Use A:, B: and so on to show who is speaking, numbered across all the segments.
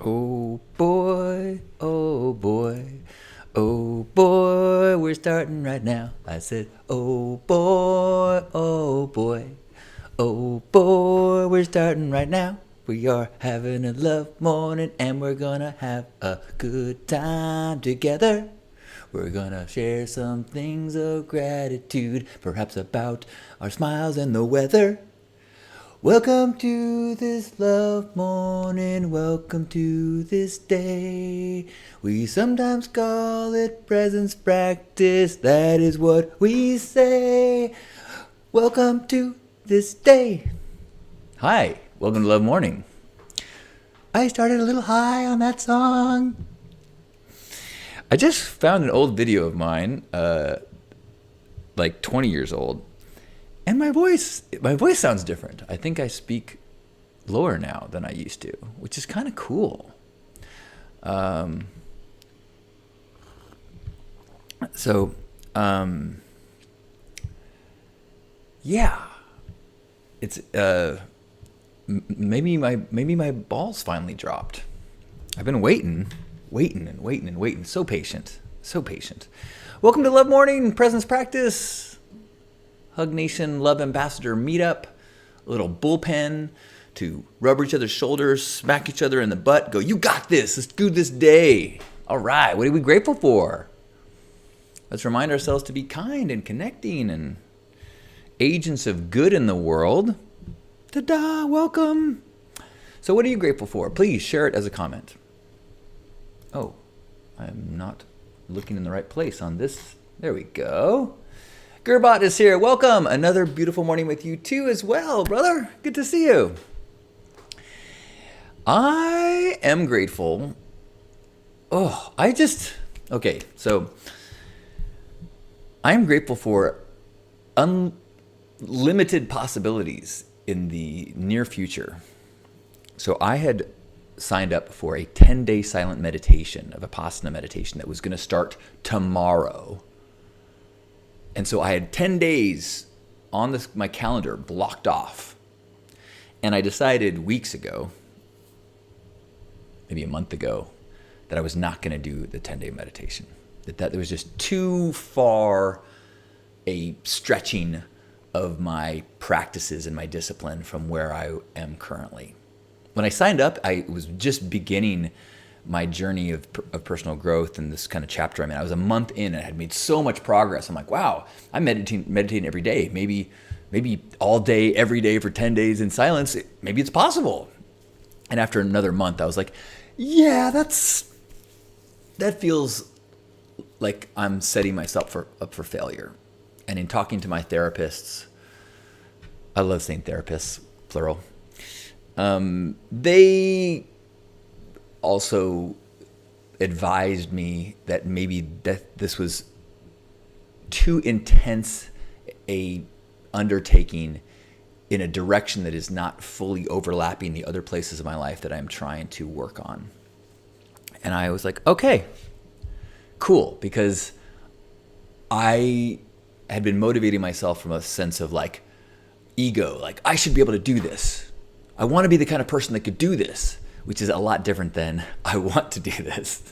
A: Oh boy, oh boy, oh boy, we're starting right now. I said, oh boy, oh boy, oh boy, we're starting right now. We are having a love morning and we're gonna have a good time together. We're gonna share some things of gratitude, perhaps about our smiles and the weather. Welcome to this love morning, welcome to this day. We sometimes call it presence practice, that is what we say. Welcome to this day. Hi, welcome to Love Morning. I started a little high on that song. I just found an old video of mine, like 20 years old. And my voice sounds different. I think I speak lower now than I used to, which is kind of cool. Yeah, it's maybe my balls finally dropped. I've been waiting. So patient. Welcome to Love Morning Presence Practice. Hug Nation Love Ambassador Meetup, a little bullpen to rub each other's shoulders, smack each other in the butt, go, you got this, let's do this day. All right, what are we grateful for? Let's remind ourselves to be kind and connecting and agents of good in the world. Ta-da, welcome. So what are you grateful for? Please share it as a comment. Oh, I'm not looking in the right place on this. There we go. Gerbot is here. Welcome. Another beautiful morning with you too as well, brother. Good to see you. I am grateful. So I'm grateful for unlimited possibilities in the near future. So I had signed up for a 10-day silent meditation, a Vipassana meditation that was going to start tomorrow. And so I had 10 days on my calendar blocked off. And I decided weeks ago, maybe a month ago, that I was not going to do the 10-day meditation. That was just too far a stretching of my practices and my discipline from where I am currently. When I signed up, I was just beginning my journey of personal growth and this kind of chapter. I mean, I was a month in and I had made so much progress. I'm like, wow, I'm meditating every day. Maybe all day, every day for 10 days in silence. Maybe it's possible. And after another month, I was like, yeah, that feels like I'm setting myself up for failure. And in talking to my therapists, I love saying therapists, plural. They also advised me that maybe that this was too intense a undertaking in a direction that is not fully overlapping the other places of my life that I'm trying to work on. And I was like, okay, cool, because I had been motivating myself from a sense of like ego, like I should be able to do this. I want to be the kind of person that could do this, which is a lot different than I want to do this.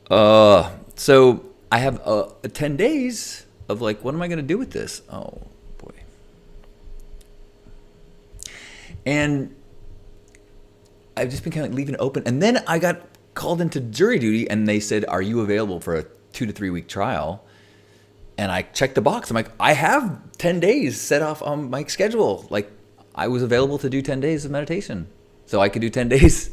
A: So I have 10 days of like, what am I going to do with this? Oh boy. And I've just been kind of leaving it open. And then I got called into jury duty and they said, are you available for a 2 to 3 week trial? And I checked the box. I'm like, I have 10 days set off on my schedule. Like I was available to do 10 days of meditation. So I could do 10 days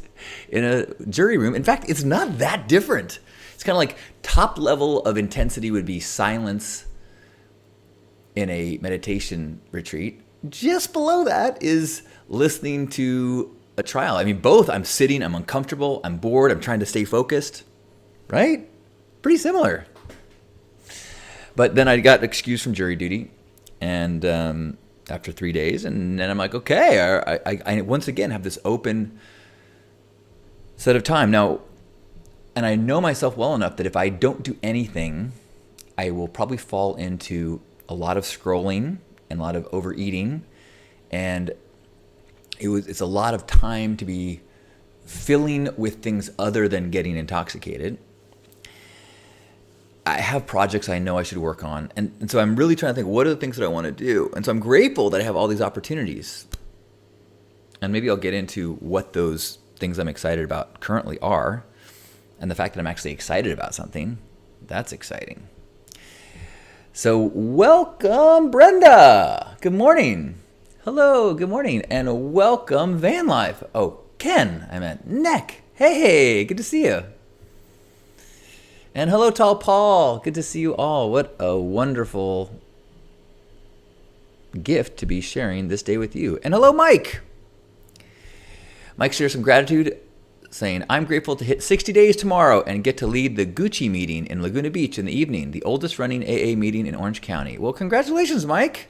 A: in a jury room. In fact, it's not that different. It's kind of like top level of intensity would be silence in a meditation retreat. Just below that is listening to a trial. I mean, both. I'm sitting, I'm uncomfortable, I'm bored, I'm trying to stay focused, right? Pretty similar. But then I got excused from jury duty and after 3 days, and then I'm like, okay, I once again have this open set of time. Now, and I know myself well enough that if I don't do anything, I will probably fall into a lot of scrolling and a lot of overeating, and it's a lot of time to be filling with things other than getting intoxicated. I have projects I know I should work on. And so I'm really trying to think, what are the things that I want to do? And so I'm grateful that I have all these opportunities. And maybe I'll get into what those things I'm excited about currently are. And the fact that I'm actually excited about something, that's exciting. So welcome, Brenda. Good morning. Hello, good morning. And welcome, Van Life. Oh, Ken, I meant Neck. Hey, good to see you. And hello, Tall Paul. Good to see you all. What a wonderful gift to be sharing this day with you. And hello, Mike. Mike shares some gratitude, saying, I'm grateful to hit 60 days tomorrow and get to lead the Gucci meeting in Laguna Beach in the evening, the oldest running AA meeting in Orange County. Well, congratulations, Mike.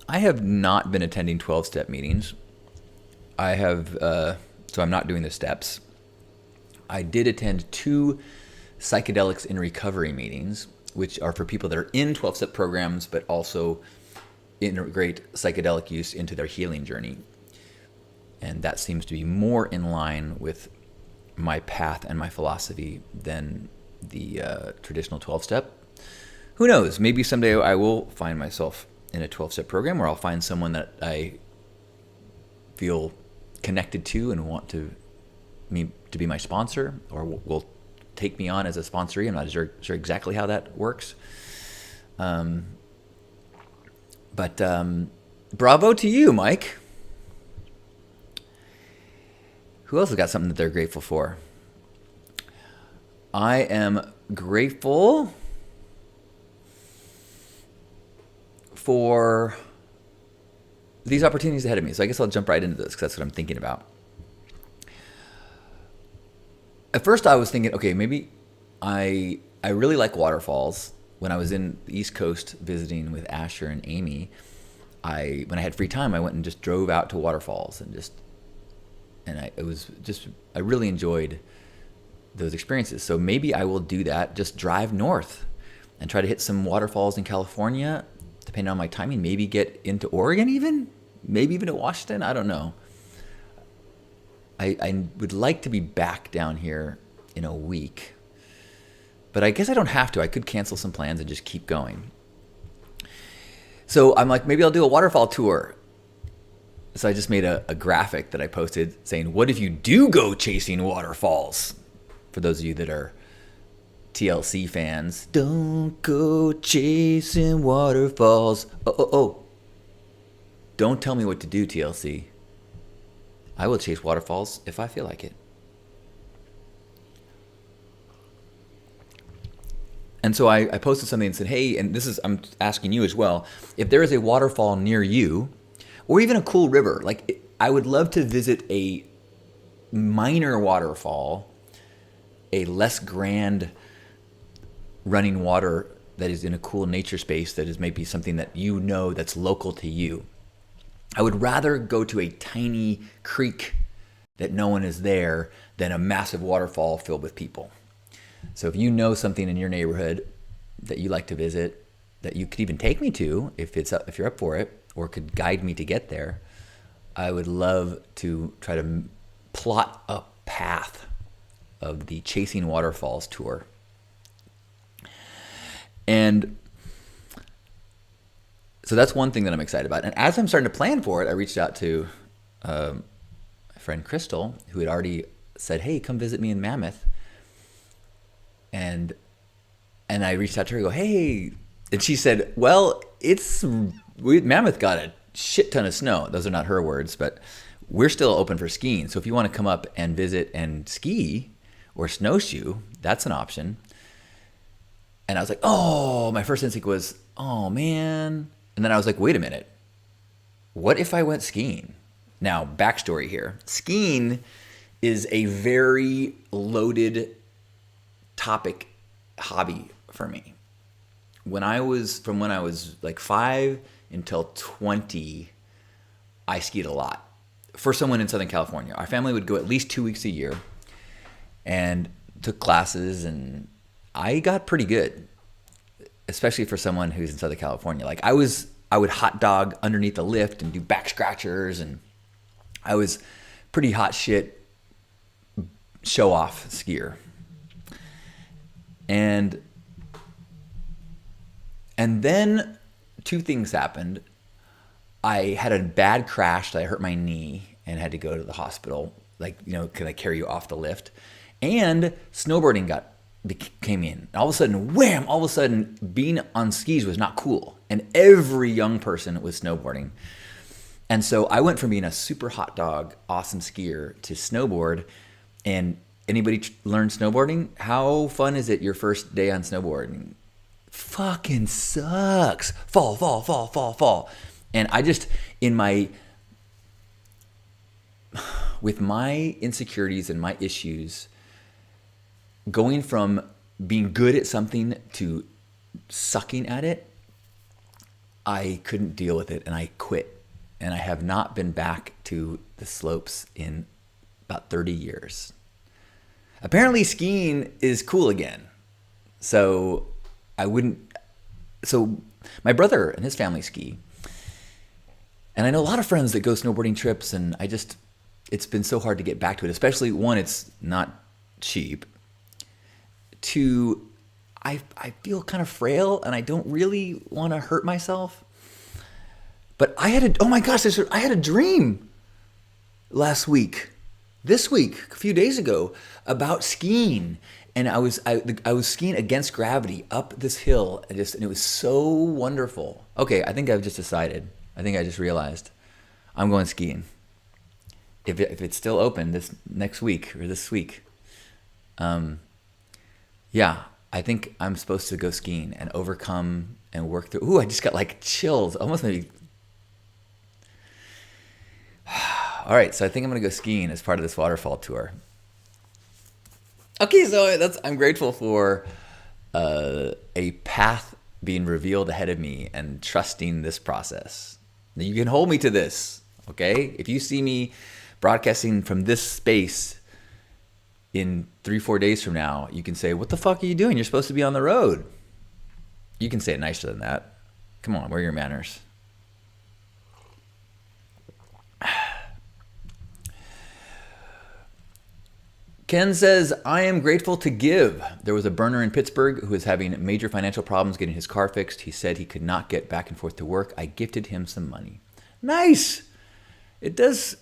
A: I have not been attending 12-step meetings. So I'm not doing the steps. I did attend 2 psychedelics in recovery meetings, which are for people that are in 12-step programs, but also integrate psychedelic use into their healing journey. And that seems to be more in line with my path and my philosophy than the traditional 12-step. Who knows? Maybe someday I will find myself in a 12-step program where I'll find someone that I feel connected to and want to be my sponsor, or will take me on as a sponsee. I'm not sure exactly how that works. But bravo to you, Mike. Who else has got something that they're grateful for? I am grateful for these opportunities ahead of me. So I guess I'll jump right into this because that's what I'm thinking about. At first I was thinking, okay, maybe I really like waterfalls. When I was in the East Coast visiting with Asher and Amy, when I had free time, I went and just drove out to waterfalls I really enjoyed those experiences. So maybe I will do that, just drive north and try to hit some waterfalls in California, depending on my timing, maybe get into Oregon even, maybe even to Washington, I don't know. I would like to be back down here in a week, but I guess I don't have to. I could cancel some plans and just keep going. So I'm like, maybe I'll do a waterfall tour. So I just made a graphic that I posted saying, what if you do go chasing waterfalls? For those of you that are TLC fans, don't go chasing waterfalls. Oh. Don't tell me what to do, TLC. I will chase waterfalls if I feel like it. And so I posted something and said, hey, and I'm asking you as well, if there is a waterfall near you, or even a cool river, I would love to visit a minor waterfall, a less grand running water that is in a cool nature space that is maybe something that you know that's local to you. I would rather go to a tiny creek that no one is there than a massive waterfall filled with people. So if you know something in your neighborhood that you like to visit, that you could even take me to if you're up for it, or could guide me to get there, I would love to try to plot a path of the Chasing Waterfalls tour. And so that's one thing that I'm excited about. And as I'm starting to plan for it, I reached out to my friend Crystal, who had already said, hey, come visit me in Mammoth. And I reached out to her and go, hey. And she said, well, Mammoth got a shit ton of snow. Those are not her words, but we're still open for skiing. So if you want to come up and visit and ski or snowshoe, that's an option. And I was like, oh, my first instinct was, oh, man. And then I was like, wait a minute. What if I went skiing? Now, backstory here. Skiing is a very loaded hobby for me. When I was like 5 until 20, I skied a lot. For someone in Southern California, our family would go at least 2 weeks a year and took classes, and I got pretty good, especially for someone who's in Southern California. Like I would hot dog underneath the lift and do back scratchers, and I was pretty hot shit show off skier. And then two things happened. I had a bad crash that I hurt my knee and had to go to the hospital. Like, can I carry you off the lift? And snowboarding came in. All of a sudden, wham! All of a sudden, being on skis was not cool. And every young person was snowboarding. And so I went from being a super hot dog, awesome skier to snowboard. And anybody learn snowboarding? How fun is it your first day on snowboarding? Fucking sucks. Fall, fall, fall, fall, fall. And I just, with my insecurities and my issues, going from being good at something to sucking at it, I couldn't deal with it and I quit. And I have not been back to the slopes in about 30 years. Apparently skiing is cool again. So my brother and his family ski. And I know a lot of friends that go snowboarding trips, and it's been so hard to get back to it. Especially, one, it's not cheap. Two, I feel kind of frail and I don't really want to hurt myself. But I had a dream this week, a few days ago, about skiing. And I was skiing against gravity up this hill, and it was so wonderful. Okay, I think I've just decided. I think I just realized I'm going skiing. If it's still open this next week or this week, yeah, I think I'm supposed to go skiing and overcome and work through. Ooh, I just got like chills, almost maybe. All right, so I think I'm gonna go skiing as part of this waterfall tour. Okay, so I'm grateful for a path being revealed ahead of me and trusting this process. Now, you can hold me to this, okay? If you see me broadcasting from this space in 3-4 days from now, you can say, what the fuck are you doing? You're supposed to be on the road. You can say it nicer than that. Come on, where are your manners? Ken says, I am grateful to give. There was a burner in Pittsburgh who was having major financial problems getting his car fixed. He said he could not get back and forth to work. I gifted him some money. Nice. It does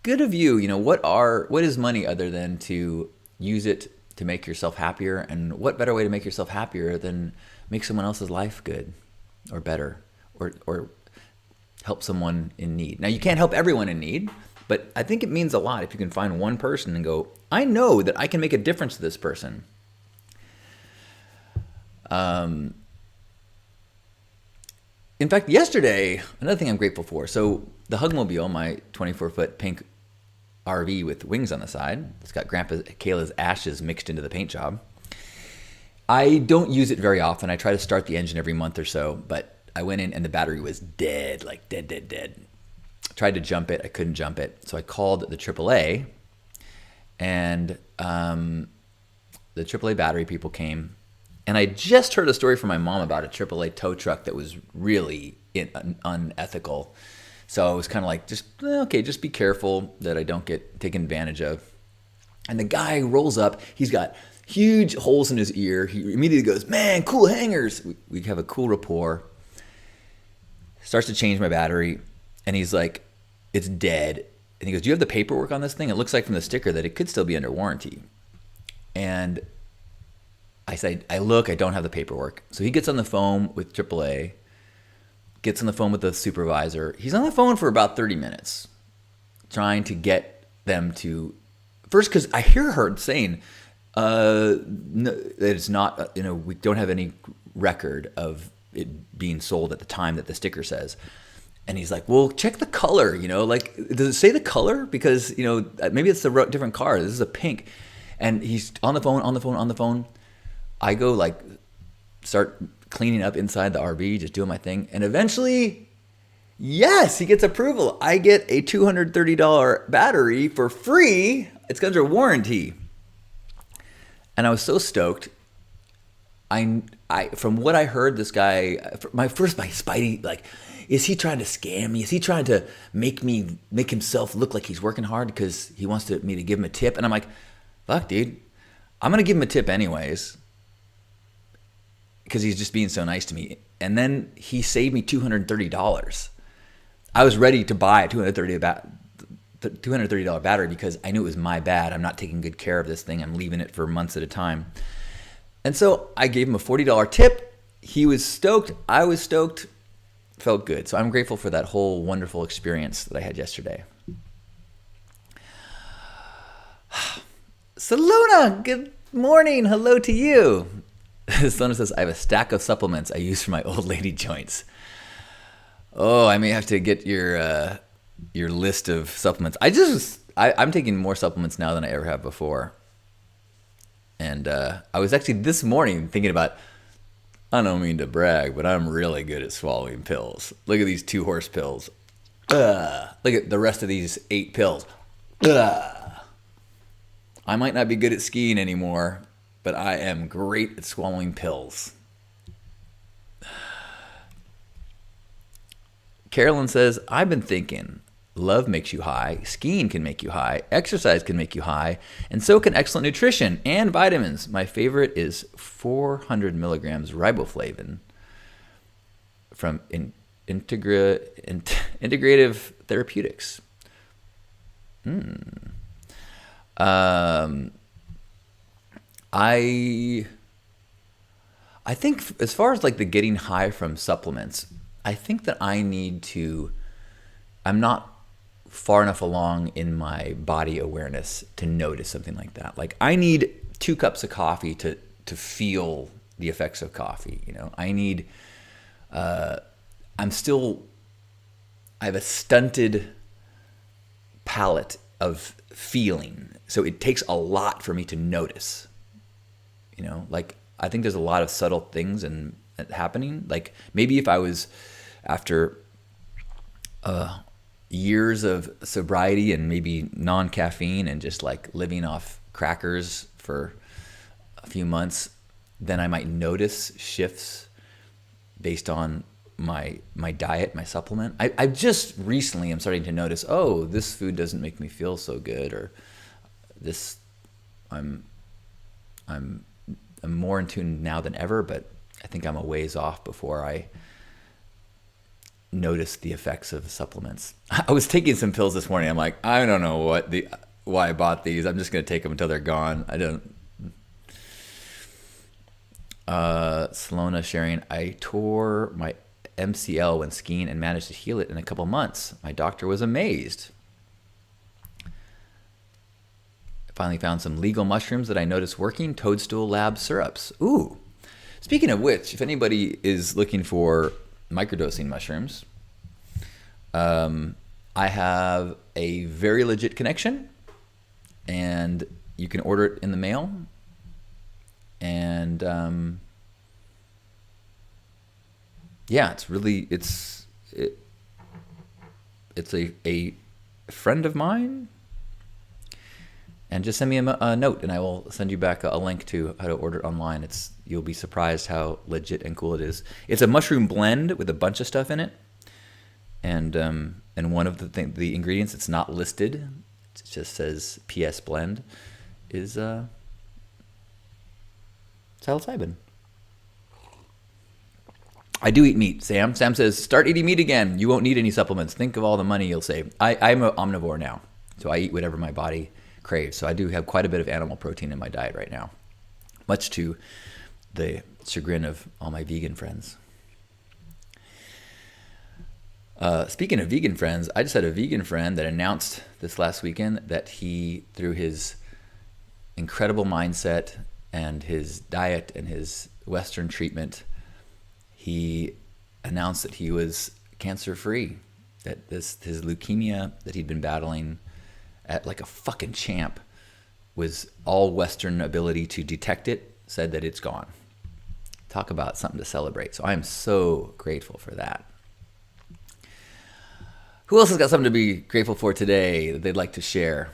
A: good of you. What is money other than to use it to make yourself happier? And what better way to make yourself happier than make someone else's life good or better or help someone in need? Now, you can't help everyone in need. But I think it means a lot if you can find one person and go, I know that I can make a difference to this person. In fact, yesterday, another thing I'm grateful for. So the Hugmobile, my 24-foot pink RV with wings on the side, it's got Grandpa Kayla's ashes mixed into the paint job. I don't use it very often. I try to start the engine every month or so, but I went in and the battery was dead, like dead. Tried to jump it. I couldn't jump it. So I called the AAA, and the AAA battery people came. And I just heard a story from my mom about a AAA tow truck that was really unethical. So I was kind of like, just be careful that I don't get taken advantage of. And the guy rolls up. He's got huge holes in his ear. He immediately goes, man, cool hangers. We have a cool rapport. Starts to change my battery. And he's like, it's dead. And he goes, do you have the paperwork on this thing? It looks like from the sticker that it could still be under warranty. And I said, I don't have the paperwork. So he gets on the phone with AAA, gets on the phone with the supervisor. He's on the phone for about 30 minutes trying to get them to, first, because I hear her saying no, that it's not, we don't have any record of it being sold at the time that the sticker says. And he's like, well, check the color, does it say the color? Because, maybe it's a different car. This is a pink. And he's on the phone. I go start cleaning up inside the RV, just doing my thing. And eventually, yes, he gets approval. I get a $230 battery for free. It's under warranty. And I was so stoked. from what I heard, this guy, my Spidey, like, is he trying to scam me? Is he trying to make himself look like he's working hard because he wants me to give him a tip? And I'm like, fuck, dude, I'm gonna give him a tip anyways because he's just being so nice to me. And then he saved me $230. I was ready to buy a $230 battery because I knew it was my bad. I'm not taking good care of this thing. I'm leaving it for months at a time. And so I gave him a $40 tip. He was stoked. I was stoked. Felt good. So I'm grateful for that whole wonderful experience that I had yesterday. Saluna, good morning. Hello to you. Saluna says, I have a stack of supplements I use for my old lady joints. Oh, I may have to get your list of supplements. I'm taking more supplements now than I ever have before. And I was actually this morning thinking about, I don't mean to brag, but I'm really good at swallowing pills. Look at these 2-horse pills. Look at the rest of these 8 pills. I might not be good at skiing anymore, but I am great at swallowing pills. Carolyn says, I've been thinking, love makes you high, skiing can make you high, exercise can make you high, and so can excellent nutrition and vitamins. My favorite is 400 milligrams riboflavin from Integrative Therapeutics. I think as far as like the getting high from supplements, I think that I'm not far enough along in my body awareness to notice something like that. Like I need 2 cups of coffee to feel the effects of coffee. You know, I need, I have a stunted palette of feeling. So it takes a lot for me to notice, you know, like I think there's a lot of subtle things happening. Like maybe if I was after years of sobriety and maybe non-caffeine and just like living off crackers for a few months, then I might notice shifts based on my diet, my supplement. I just recently am starting to notice, oh, this food doesn't make me feel so good, or this I'm more in tune now than ever, but I think I'm a ways off before I notice the effects of the supplements. I was taking some pills this morning. I'm like, I don't know why I bought these. I'm just going to take them until they're gone. I don't. Salona sharing, I tore my MCL when skiing and managed to heal it in a couple months. My doctor was amazed. I finally found some legal mushrooms that I noticed working, Toadstool Lab syrups. Ooh. Speaking of which, if anybody is looking for microdosing mushrooms, I have a very legit connection, and you can order it in the mail. And yeah, it's a friend of mine. And just send me a note, and I will send you back a link to how to order it online. You'll be surprised how legit and cool it is. It's a mushroom blend with a bunch of stuff in it, and one of the ingredients that's not listed, it just says PS blend, is psilocybin. I do eat meat, Sam. Sam says, start eating meat again. You won't need any supplements. Think of all the money you'll save. I'm an omnivore now, so I eat whatever my body craves. So I do have quite a bit of animal protein in my diet right now, much to the chagrin of all my vegan friends. Speaking of vegan friends, I just had a vegan friend that announced this last weekend that he, through his incredible mindset and his diet and his Western treatment, he announced that he was cancer-free, that his leukemia that he'd been battling at like a fucking champ was all Western ability to detect it, said that it's gone. Talk about something to celebrate. So I am so grateful for that. Who else has got something to be grateful for today that they'd like to share?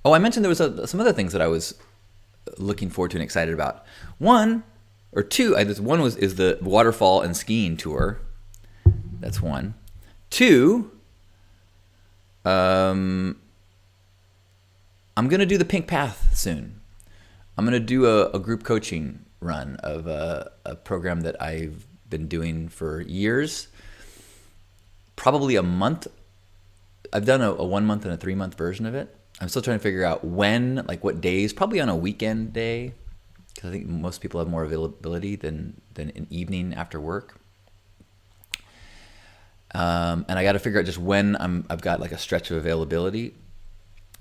A: Oh, I mentioned there was some other things that I was looking forward to and excited about. One, or two. This one is the waterfall and skiing tour. That's one. Two, I'm gonna do the Pink Path soon. I'm gonna do a group coaching run of a program that I've been doing for years. Probably a month. I've done a 1 month and a 3 month version of it. I'm still trying to figure out when, like what days, probably on a weekend day, because I think most people have more availability than an evening after work. And I got to figure out just when I've got like a stretch of availability.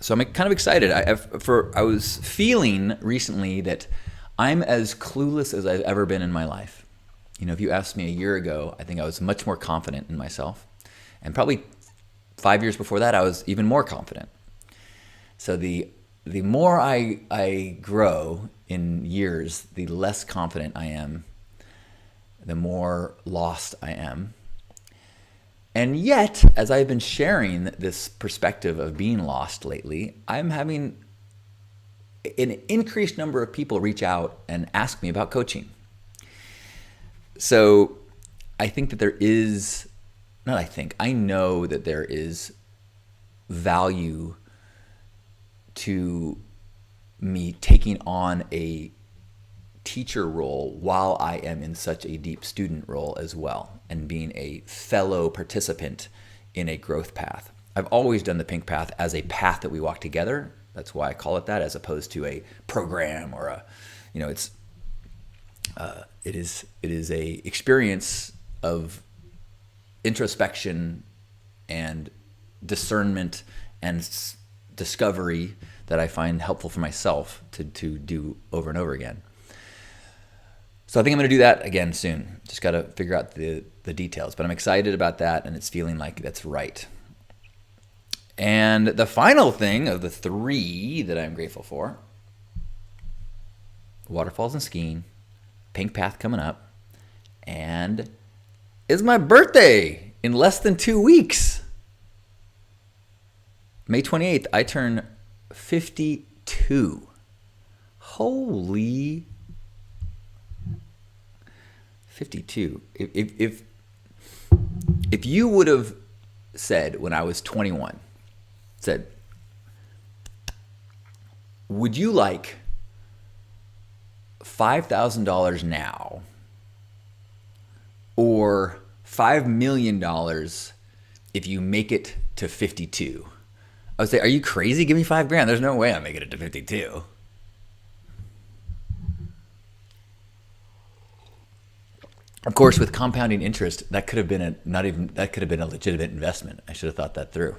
A: So I'm kind of excited. I was feeling recently that I'm as clueless as I've ever been in my life. You know, if you asked me a year ago, I think I was much more confident in myself. And probably 5 years before that, I was even more confident. So the more I grow in years, the less confident I am, the more lost I am. And yet, as I've been sharing this perspective of being lost lately, I'm having an increased number of people reach out and ask me about coaching. So I think that there is, I know that there is value to me taking on a teacher role while I am in such a deep student role as well, and being a fellow participant in a growth path. I've always done the Pink Path as a path that we walk together. That's why I call it that, as opposed to a program or it is a experience of introspection and discernment and discovery that I find helpful for myself to do over and over again. So I think I'm going to do that again soon. Just got to figure out the details, but I'm excited about that, and it's feeling like that's right. And the final thing of the three that I'm grateful for: waterfalls and skiing, Pink Path coming up, and it's my birthday in less than 2 weeks. May 28th, I turn 52. Holy 52. If you would have said when I was 21, said, would you like $5,000 now or $5 million if you make it to 52? I would say, are you crazy? Give me $5,000. There's no way I'm making it to 52. Of course, with compounding interest, that could have been a legitimate investment. I should have thought that through.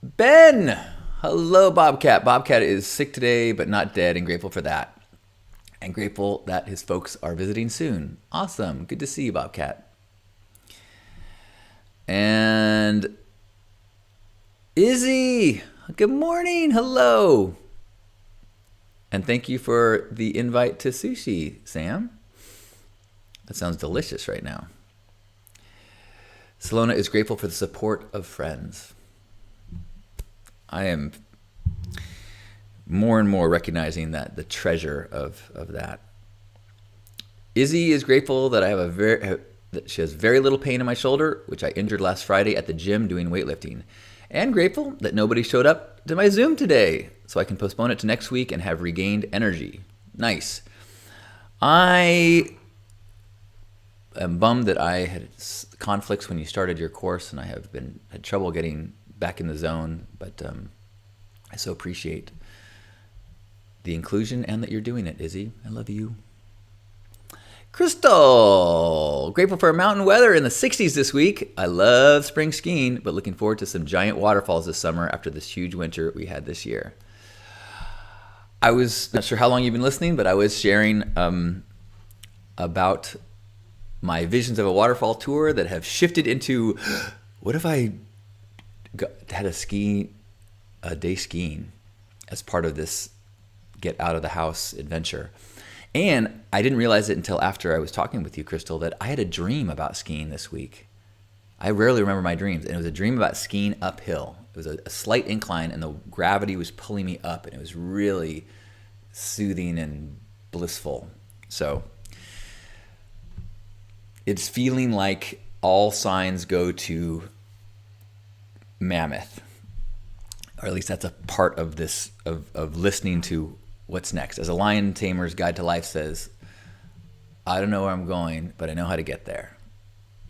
A: Ben, hello, Bobcat. Bobcat is sick today, but not dead, and grateful for that. And grateful that his folks are visiting soon. Awesome. Good to see you, Bobcat. And Izzy, good morning. Hello. And thank you for the invite to sushi, Sam. That sounds delicious right now. Salona is grateful for the support of friends. I am more and more recognizing that the treasure of that. Izzy is grateful that that she has very little pain in my shoulder, which I injured last Friday at the gym doing weightlifting. And grateful that nobody showed up to my Zoom today, so I can postpone it to next week and have regained energy. Nice. I am bummed that I had conflicts when you started your course, and I have had trouble getting back in the zone, but I so appreciate the inclusion and that you're doing it, Izzy. I love you. Crystal, grateful for mountain weather in the 60s this week. I love spring skiing, but looking forward to some giant waterfalls this summer after this huge winter we had this year. I was not sure how long you've been listening, but I was sharing about my visions of a waterfall tour that have shifted into, what if I had a day skiing as part of this get out of the house adventure. And I didn't realize it until after I was talking with you, Crystal, that I had a dream about skiing this week. I rarely remember my dreams, and it was a dream about skiing uphill. It was a slight incline, and the gravity was pulling me up, and it was really soothing and blissful. So it's feeling like all signs go to Mammoth, or at least that's a part of this, of listening to what's next. As a lion tamer's guide to life says, I don't know where I'm going, but I know how to get there,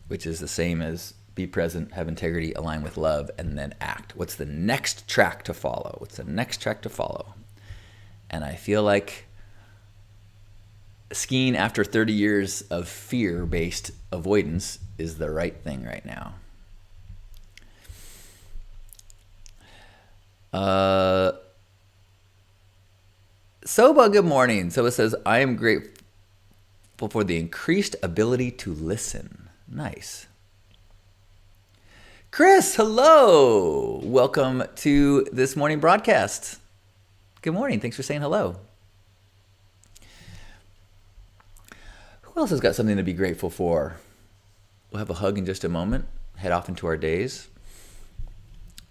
A: which is the same as be present, have integrity, align with love, and then act. What's the next track to follow? What's the next track to follow? And I feel like skiing after 30 years of fear-based avoidance is the right thing right now. Soba, good morning. Soba says, I am grateful for the increased ability to listen. Nice. Chris, hello. Welcome to this morning broadcast. Good morning. Thanks for saying hello. Who else has got something to be grateful for? We'll have a hug in just a moment. Head off into our days.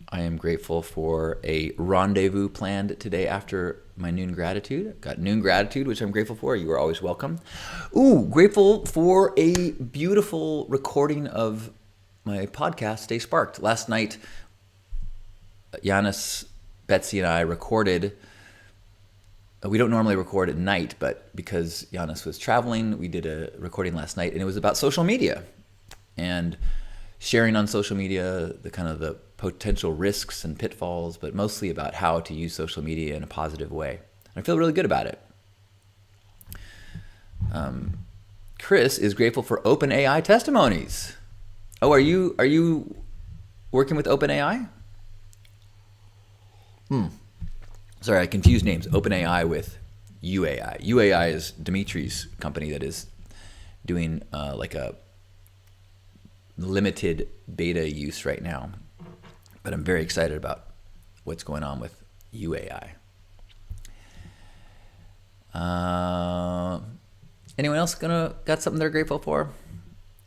A: I am grateful for a rendezvous planned today after my noon gratitude. I've got noon gratitude, which I'm grateful for. You are always welcome. Grateful for a beautiful recording of my podcast, Stay Sparked. Last night, Giannis, Betsy, and I recorded. We don't normally record at night, but because Giannis was traveling, we did a recording last night, and it was about social media and sharing on social media, the potential risks and pitfalls, but mostly about how to use social media in a positive way. And I feel really good about it. Chris is grateful for OpenAI testimonies. Oh, are you working with OpenAI? Sorry, I confused names. OpenAI with UAI. UAI is Dimitri's company that is doing like a limited beta use right now. But I'm very excited about what's going on with UAI. Anyone else got something they're grateful for?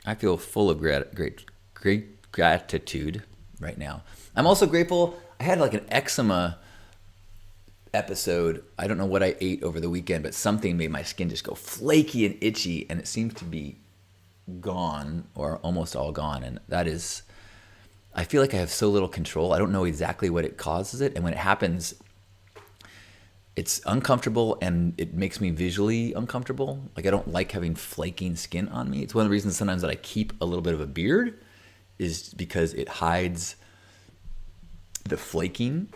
A: I feel full of great gratitude right now. I'm also grateful. I had like an eczema episode. I don't know what I ate over the weekend, but something made my skin just go flaky and itchy, and it seems to be gone or almost all gone. And that is, I feel like I have so little control. I don't know exactly what it causes it. And when it happens, it's uncomfortable and it makes me visually uncomfortable. Like I don't like having flaking skin on me. It's one of the reasons sometimes that I keep a little bit of a beard, is because it hides the flaking.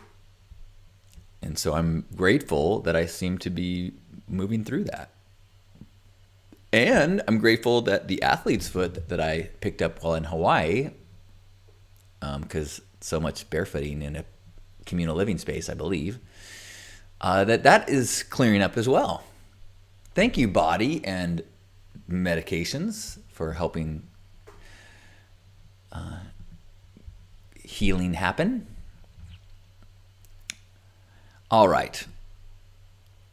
A: And so I'm grateful that I seem to be moving through that. And I'm grateful that the athlete's foot that I picked up while in Hawaii, because so much barefooting in a communal living space, I believe, that is clearing up as well. Thank you, body and medications, for helping healing happen. All right.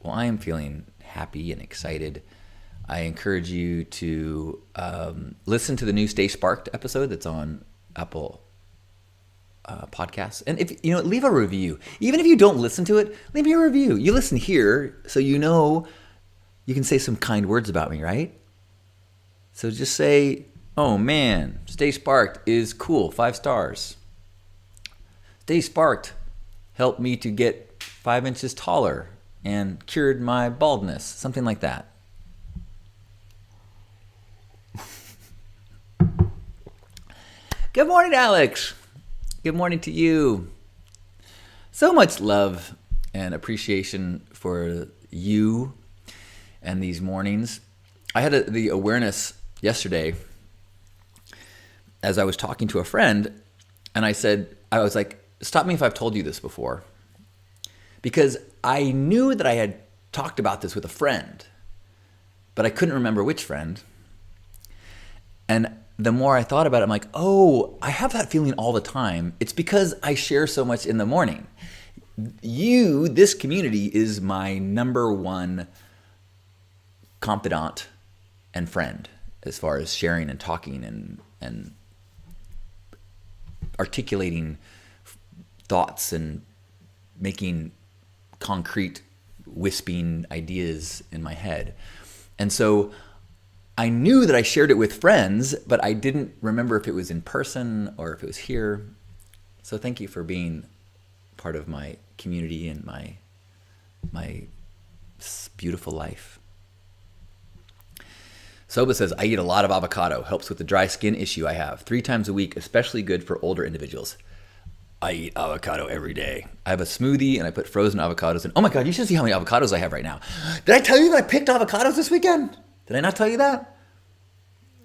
A: Well, I am feeling happy and excited. I encourage you to listen to the new Stay Sparked episode that's on Apple Podcasts. And if leave a review. Even if you don't listen to it, leave me a review. You listen here, so you can say some kind words about me, right? So just say, oh man, Stay Sparked is cool, 5 stars. Stay Sparked helped me to get 5 inches taller and cured my baldness, something like that. Good morning, Alex. Good morning to you. So much love and appreciation for you and these mornings. I had the awareness yesterday as I was talking to a friend, and I was like, stop me if I've told you this before. Because I knew that I had talked about this with a friend, but I couldn't remember which friend. And the more I thought about it, I'm like, oh, I have that feeling all the time. It's because I share so much in the morning. This community is my number one confidant and friend as far as sharing and talking and articulating thoughts and making concrete, wisping ideas in my head. And so I knew that I shared it with friends, but I didn't remember if it was in person or if it was here. So thank you for being part of my community and my beautiful life. Soba says, I eat a lot of avocado. Helps with the dry skin issue I have. 3 times a week, especially good for older individuals. I eat avocado every day. I have a smoothie and I put frozen avocados in. Oh my God, you should see how many avocados I have right now. Did I tell you that I picked avocados this weekend? Did I not tell you that?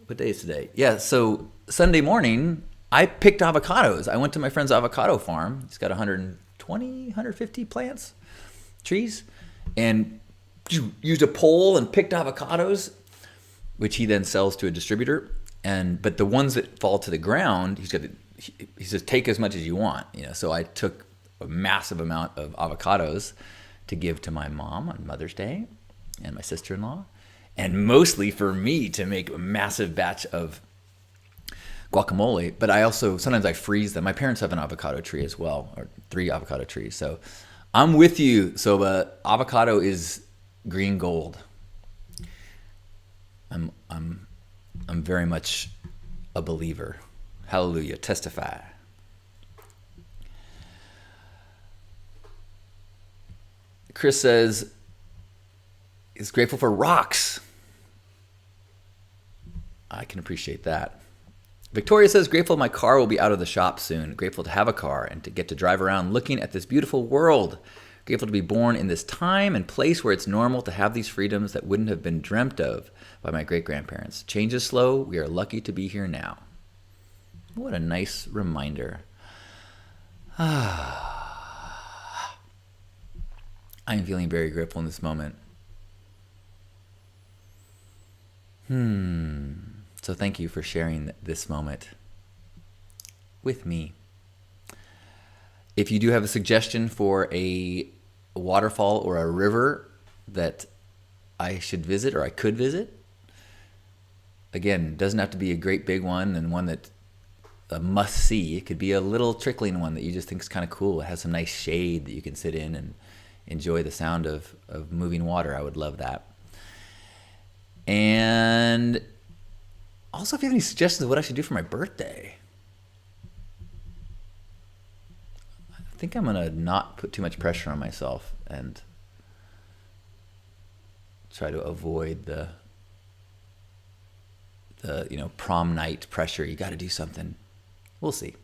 A: What day is today? Yeah, so Sunday morning, I picked avocados. I went to my friend's avocado farm. He's got 120, 150 plants, trees, and used a pole and picked avocados, which he then sells to a distributor. But the ones that fall to the ground, he says, take as much as you want. So I took a massive amount of avocados to give to my mom on Mother's Day and my sister-in-law, and mostly for me to make a massive batch of guacamole. But I also, sometimes I freeze them. My parents have an avocado tree as well, or 3 avocado trees. So I'm with you, Soba. Avocado is green gold. I'm very much a believer. Hallelujah. Testify. Chris says he's grateful for rocks. I can appreciate that. Victoria says, grateful my car will be out of the shop soon. Grateful to have a car and to get to drive around looking at this beautiful world. Grateful to be born in this time and place where it's normal to have these freedoms that wouldn't have been dreamt of by my great-grandparents. Change is slow. We are lucky to be here now. What a nice reminder. I am feeling very grateful in this moment. So thank you for sharing this moment with me. If you do have a suggestion for a waterfall or a river that I should visit or I could visit, again, it doesn't have to be a great big one and one that a must see. It could be a little trickling one that you just think is kind of cool. It has some nice shade that you can sit in and enjoy the sound of moving water. I would love that. And also, if you have any suggestions of what I should do for my birthday, I think I'm going to not put too much pressure on myself and try to avoid the prom night pressure. You got to do something. We'll see.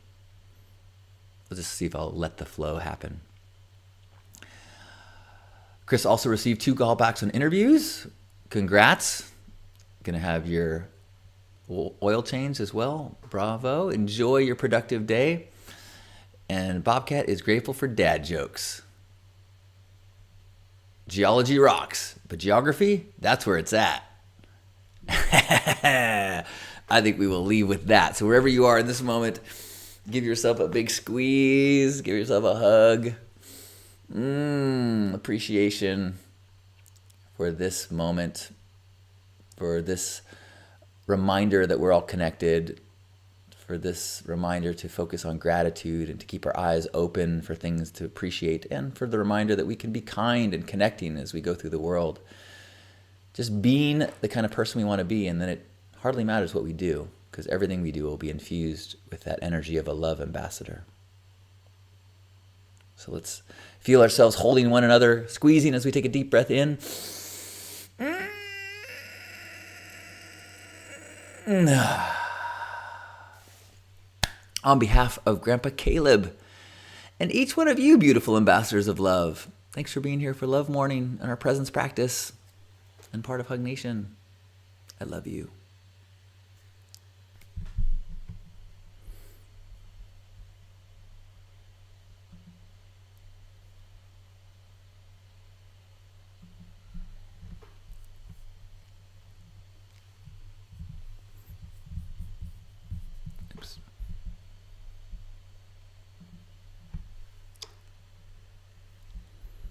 A: We'll just see if I'll let the flow happen. Chris also received 2 callbacks on interviews. Congrats. Going to have your oil change as well. Bravo. Enjoy your productive day. And Bobcat is grateful for dad jokes. Geology rocks, but geography, that's where it's at. I think we will leave with that. So wherever you are in this moment, give yourself a big squeeze. Give yourself a hug. Appreciation for this moment, for this reminder that we're all connected, for this reminder to focus on gratitude and to keep our eyes open for things to appreciate, and for the reminder that we can be kind and connecting as we go through the world. Just being the kind of person we want to be, and then it hardly matters what we do, because everything we do will be infused with that energy of a love ambassador. So let's feel ourselves holding one another, squeezing as we take a deep breath in. On behalf of Grandpa Caleb and each one of you beautiful ambassadors of love, thanks for being here for Love Morning and our presence practice and part of Hug Nation. I love you.